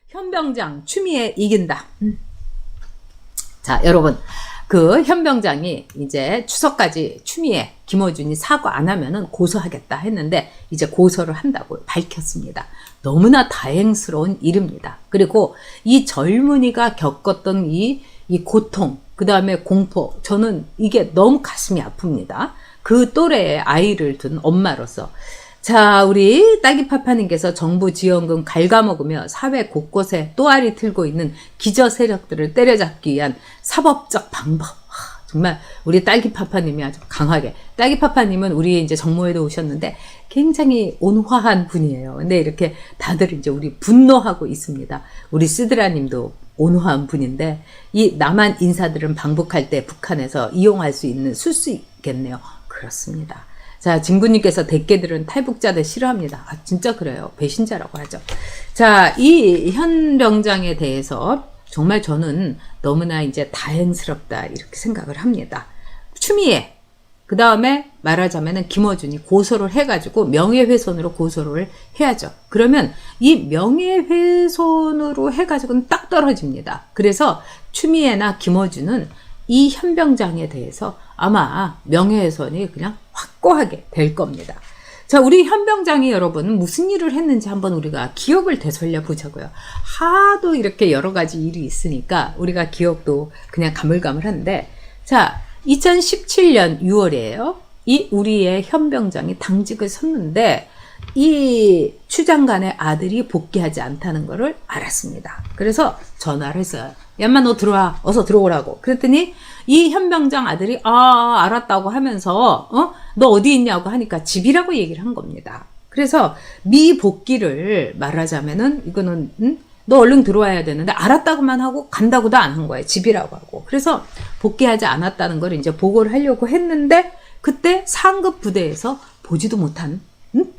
현병장 추미애 이긴다. 자, 여러분, 그 현병장이 이제 추석까지 추미애, 김어준이 사과 안 하면은 고소하겠다 했는데 이제 고소를 한다고 밝혔습니다. 너무나 다행스러운 일입니다. 그리고 이 젊은이가 겪었던 이 고통, 그 다음에 공포, 저는 이게 너무 가슴이 아픕니다. 그 또래의 아이를 둔 엄마로서. 자, 우리 딸기파파님께서 정부 지원금 갉아먹으며 사회 곳곳에 또아리 틀고 있는 기저 세력들을 때려잡기 위한 사법적 방법. 정말 우리 딸기파파님이 아주 강하게. 딸기파파님은 우리 이제 정모에도 오셨는데 굉장히 온화한 분이에요. 근데 이렇게 다들 이제 우리 분노하고 있습니다. 우리 시드라님도 온화한 분인데 이 남한 인사들은 방북할 때 북한에서 이용할 수 있는 쓸 수 있겠네요. 그렇습니다. 자, 진구님께서 대깨들은 탈북자들 싫어합니다. 아, 진짜 그래요. 배신자라고 하죠. 자, 이 현병장에 대해서 정말 저는 너무나 이제 다행스럽다 이렇게 생각을 합니다. 추미애, 그 다음에 말하자면은 김어준이 고소를 해가지고 명예훼손으로 고소를 해야죠. 그러면 이 명예훼손으로 해가지고는 딱 떨어집니다. 그래서 추미애나 김어준은 이 현병장에 대해서 아마 명예훼손이 그냥 확고하게 될 겁니다. 자, 우리 현병장이 여러분 무슨 일을 했는지 한번 우리가 기억을 되살려 보자고요. 하도 이렇게 여러 가지 일이 있으니까 우리가 기억도 그냥 가물가물한데, 자, 2017년 6월이에요. 이 우리의 현병장이 당직을 섰는데 이 추 장관의 아들이 복귀하지 않다는 것을 알았습니다. 그래서 전화를 했어요. 야마 너 들어와. 어서 들어오라고. 그랬더니 이 현병장 아들이 알았다고 하면서 너 어디 있냐고 하니까 집이라고 얘기를 한 겁니다. 그래서 미복귀를 말하자면은 이거는 너 얼른 들어와야 되는데 알았다고만 하고 간다고도 안 한 거예요. 집이라고 하고. 그래서 복귀하지 않았다는 걸 이제 보고를 하려고 했는데 그때 상급 부대에서 보지도 못한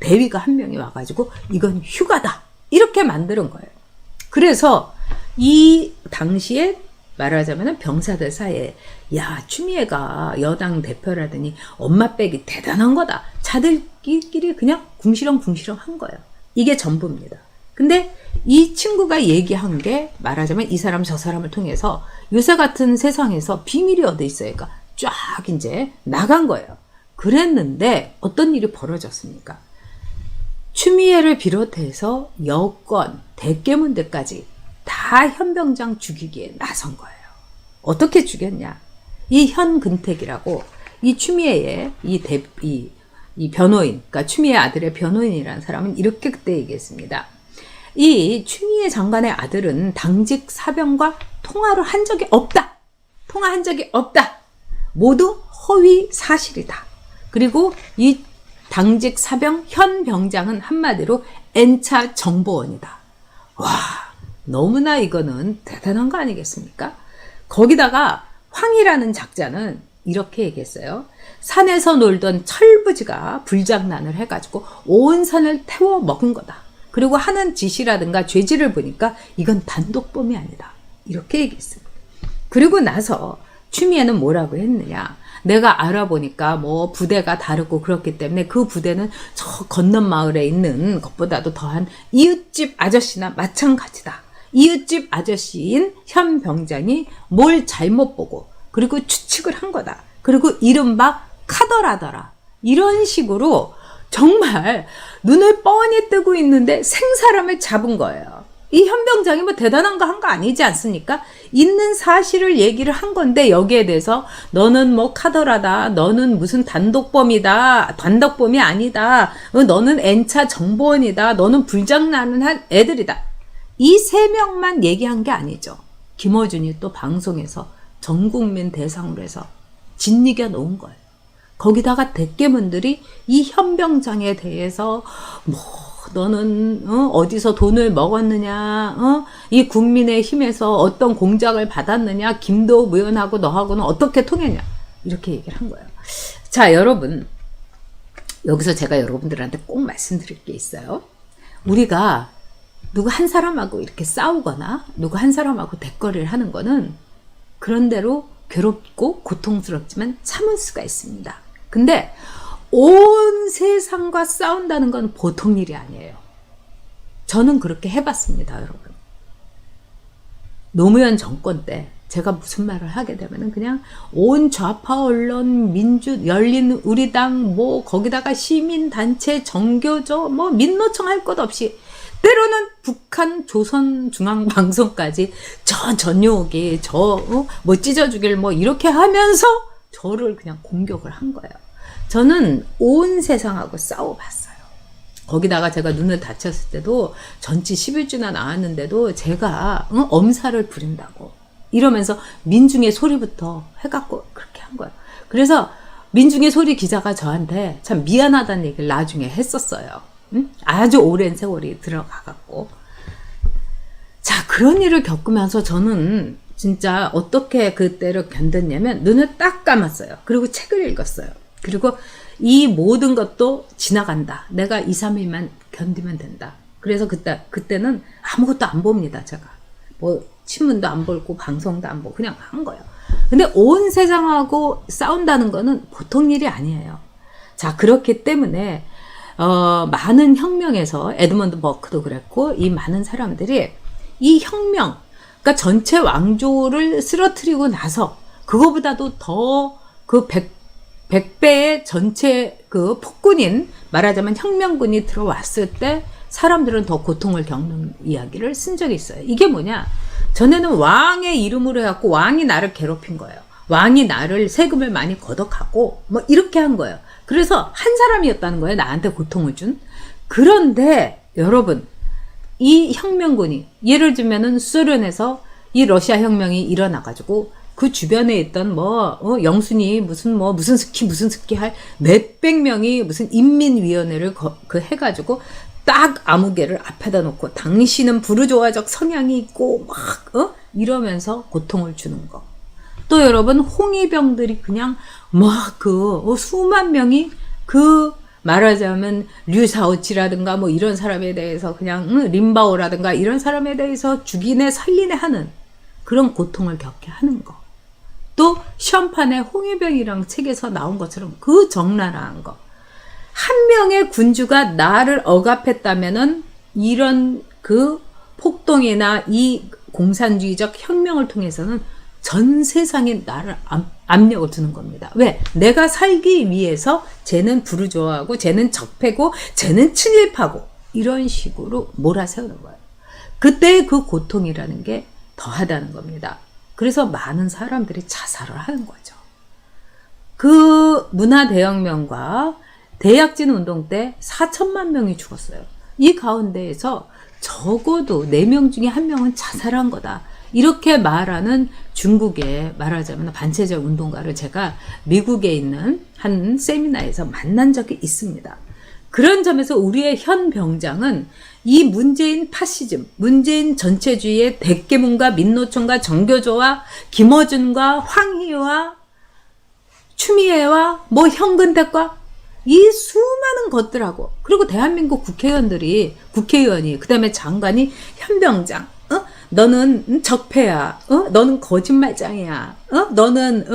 대위가 한 명이 와가지고 이건 휴가다 이렇게 만드는 거예요. 그래서 이 당시에 말하자면 병사들 사이에 야, 추미애가 여당 대표라더니 엄마 빼기 대단한 거다. 자들끼리 그냥 궁시렁궁시렁 한 거예요. 이게 전부입니다. 근데 이 친구가 얘기한 게 말하자면 이 사람 저 사람을 통해서 요새 같은 세상에서 비밀이 어디 있어요? 그러니까 쫙 이제 나간 거예요. 그랬는데 어떤 일이 벌어졌습니까? 추미애를 비롯해서 여권, 대깨문대까지 다 현병장 죽이기에 나선 거예요. 어떻게 죽였냐? 이 현근택이라고 이 추미애의 이 변호인, 그러니까 추미애 아들의 변호인이라는 사람은 이렇게 그때 얘기했습니다. 이 추미애 장관의 아들은 당직 사병과 통화를 한 적이 없다. 통화한 적이 없다. 모두 허위 사실이다. 그리고 이 당직 사병 현 병장은 한마디로 N차 정보원이다. 와, 너무나 이거는 대단한 거 아니겠습니까? 거기다가 황이라는 작자는 이렇게 얘기했어요. 산에서 놀던 철부지가 불장난을 해가지고 온 산을 태워 먹은 거다. 그리고 하는 짓이라든가 죄질을 보니까 이건 단독범이 아니다. 이렇게 얘기했어요. 그리고 나서 추미애는 뭐라고 했느냐. 내가 알아보니까 뭐 부대가 다르고 그렇기 때문에 그 부대는 저 건넌 마을에 있는 것보다도 더한 이웃집 아저씨나 마찬가지다. 이웃집 아저씨인 현 병장이 뭘 잘못 보고 그리고 추측을 한 거다. 그리고 이른바 카더라더라. 이런 식으로 정말 눈을 뻔히 뜨고 있는데 생사람을 잡은 거예요. 이 현병장이 뭐 대단한 거 한 거 아니지 않습니까? 있는 사실을 얘기를 한 건데 여기에 대해서 너는 뭐 카더라다. 너는 무슨 단독범이다. 단독범이 아니다. 너는 N차 정보원이다. 너는 불장난을 한 애들이다. 이 세 명만 얘기한 게 아니죠. 김어준이 또 방송에서 전국민 대상으로 해서 짓이겨 놓은 거예요. 거기다가 대깨문들이 이 현병장에 대해서 뭐 너는 어디서 돈을 먹었느냐, 이 국민의힘에서 어떤 공작을 받았느냐, 김도우 의원하고 너하고는 어떻게 통했냐 이렇게 얘기를 한 거예요. 자, 여러분, 여기서 제가 여러분들한테 꼭 말씀드릴 게 있어요. 우리가 누구 한 사람하고 이렇게 싸우거나 누구 한 사람하고 대거리를 하는 거는 그런대로 괴롭고 고통스럽지만 참을 수가 있습니다. 근데 온 세상과 싸운다는 건 보통 일이 아니에요. 저는 그렇게 해봤습니다, 여러분. 노무현 정권 때 제가 무슨 말을 하게 되면은 그냥 온 좌파 언론, 열린 우리당, 뭐 거기다가 시민단체, 정교조, 뭐 민노총 할 것 없이 때로는 북한 조선중앙방송까지 저 전용기 뭐 찢어 죽일 뭐 이렇게 하면서 저를 그냥 공격을 한 거예요. 저는 온 세상하고 싸워봤어요. 거기다가 제가 눈을 다쳤을 때도 전치 10일주나 나왔는데도 제가 엄살을 부린다고 이러면서 민중의 소리부터 해갖고 그렇게 한 거예요. 그래서 민중의 소리 기자가 저한테 참 미안하다는 얘기를 나중에 했었어요. 아주 오랜 세월이 들어가갖고. 자, 그런 일을 겪으면서 저는 진짜 어떻게 그때를 견뎠냐면 눈을 딱 감았어요. 그리고 책을 읽었어요. 그리고 이 모든 것도 지나간다. 내가 2, 3일만 견디면 된다. 그래서 그때는 아무것도 안 봅니다, 제가. 뭐 신문도 안 보고 방송도 안 보고 그냥 한 거예요. 근데 온 세상하고 싸운다는 거는 보통 일이 아니에요. 자, 그렇기 때문에 많은 혁명에서 에드먼드 버크도 그랬고 이 많은 사람들이 이 혁명, 그러니까 전체 왕조를 쓰러뜨리고 나서 그거보다도 더 그 100배의 전체 그 폭군인 말하자면 혁명군이 들어왔을 때 사람들은 더 고통을 겪는 이야기를 쓴 적이 있어요. 이게 뭐냐? 전에는 왕의 이름으로 해갖고 왕이 나를 괴롭힌 거예요. 왕이 나를 세금을 많이 걷어가고 뭐 이렇게 한 거예요. 그래서 한 사람이었다는 거예요. 나한테 고통을 준. 그런데 여러분, 이 혁명군이 예를 들면은 소련에서 이 러시아 혁명이 일어나가지고 그 주변에 있던 영순이 무슨 스키 할 몇백 명이 무슨 인민위원회를 해가지고 딱 아무개를 앞에다 놓고 당신은 부르조아적 성향이 있고 막 이러면서 고통을 주는 거. 또 여러분 홍위병들이 그냥 막 수만 명이 말하자면 류사오치라든가 뭐 이런 사람에 대해서 그냥 림바오라든가 이런 사람에 대해서 죽이네 살리네 하는 그런 고통을 겪게 하는 거. 또 션판의 홍위병이랑 책에서 나온 것처럼 그 적나라한 거. 한 명의 군주가 나를 억압했다면은 이런 그 폭동이나 이 공산주의적 혁명을 통해서는 전 세상에 나를 압력을 두는 겁니다. 왜? 내가 살기 위해서 쟤는 부르조아하고 쟤는 적폐고 쟤는 친일파고 이런 식으로 몰아세우는 거예요. 그때의 그 고통이라는 게 더하다는 겁니다. 그래서 많은 사람들이 자살을 하는 거죠. 그 문화대혁명과 대약진 운동 때 4천만 명이 죽었어요. 이 가운데에서 적어도 4명 중에 1명은 자살한 거다. 이렇게 말하는 중국의 말하자면 반체제 운동가를 제가 미국에 있는 한 세미나에서 만난 적이 있습니다. 그런 점에서 우리의 현 병장은 이 문재인 파시즘, 문재인 전체주의의 대깨문과 민노총과 정교조와 김어준과 황희와 추미애와 현근택과 이 수많은 것들하고 그리고 대한민국 국회의원이 그다음에 장관이 현병장 너는 적폐야. 너는 거짓말장이야. 너는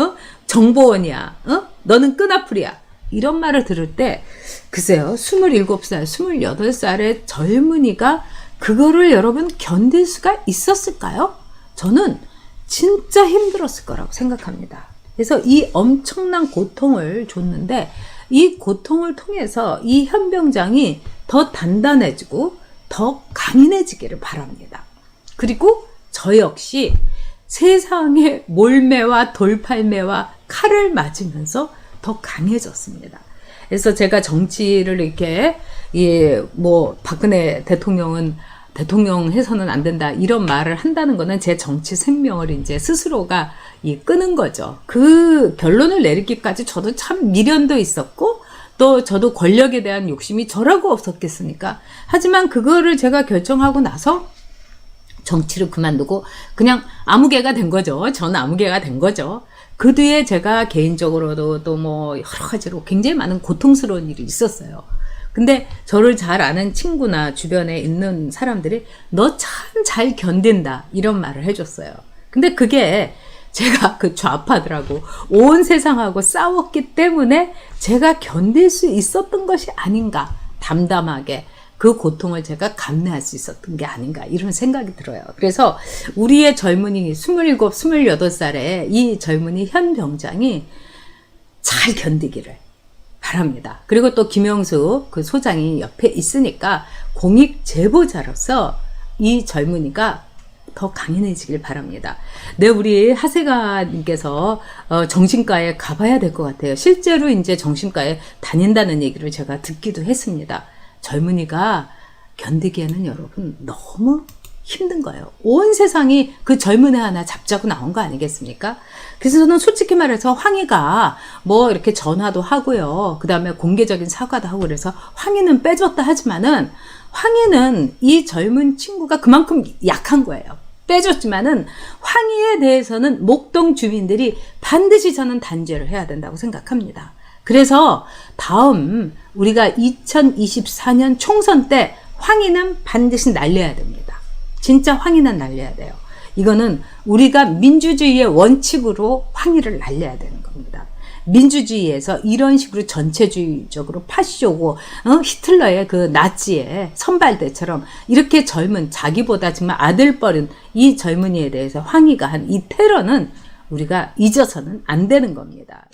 정보원이야. 너는 끈아풀이야. 이런 말을 들을 때 글쎄요. 27살, 28살의 젊은이가 그거를 여러분 견딜 수가 있었을까요? 저는 진짜 힘들었을 거라고 생각합니다. 그래서 이 엄청난 고통을 줬는데 이 고통을 통해서 이 현병장이 더 단단해지고 더 강인해지기를 바랍니다. 그리고 저 역시 세상의 몰매와 돌팔매와 칼을 맞으면서 더 강해졌습니다. 그래서 제가 정치를 이렇게 박근혜 대통령은 대통령 해서는 안 된다 이런 말을 한다는 거는 제 정치 생명을 이제 스스로가 끄는 거죠. 그 결론을 내리기까지 저도 참 미련도 있었고 또 저도 권력에 대한 욕심이 저라고 없었겠습니까? 하지만 그거를 제가 결정하고 나서 정치를 그만두고 그냥 아무개가 된 거죠. 저는 아무개가 된 거죠. 그 뒤에 제가 개인적으로도 또 여러 가지로 굉장히 많은 고통스러운 일이 있었어요. 근데 저를 잘 아는 친구나 주변에 있는 사람들이 너 참 잘 견딘다 이런 말을 해줬어요. 근데 그게 제가 그 좌파들하고 온 세상하고 싸웠기 때문에 제가 견딜 수 있었던 것이 아닌가. 담담하게 그 고통을 제가 감내할 수 있었던 게 아닌가 이런 생각이 들어요. 그래서 우리의 젊은이 27, 28살의 이 젊은이 현 병장이 잘 견디기를 바랍니다. 그리고 또 김영수 그 소장이 옆에 있으니까 공익 제보자로서 이 젊은이가 더 강인해지길 바랍니다. 네, 우리 하세가님께서 정신과에 가봐야 될 것 같아요. 실제로 이제 정신과에 다닌다는 얘기를 제가 듣기도 했습니다. 젊은이가 견디기에는 여러분 너무 힘든 거예요. 온 세상이 그 젊은 애 하나 잡자고 나온 거 아니겠습니까? 그래서 저는 솔직히 말해서 황희가 뭐 이렇게 전화도 하고요. 그 다음에 공개적인 사과도 하고 그래서 황희는 빼줬다 하지만은 황희는 이 젊은 친구가 그만큼 약한 거예요. 빼줬지만은 황희에 대해서는 목동 주민들이 반드시 저는 단죄를 해야 된다고 생각합니다. 그래서 다음 우리가 2024년 총선 때 황희는 반드시 날려야 됩니다. 진짜 황희는 날려야 돼요. 이거는 우리가 민주주의의 원칙으로 황희를 날려야 되는 겁니다. 민주주의에서 이런 식으로 전체주의적으로 파쇼고 히틀러의 그 나치의 선발대처럼 이렇게 젊은 자기보다 정말 아들뻘인 이 젊은이에 대해서 황희가 한 이 테러는 우리가 잊어서는 안 되는 겁니다.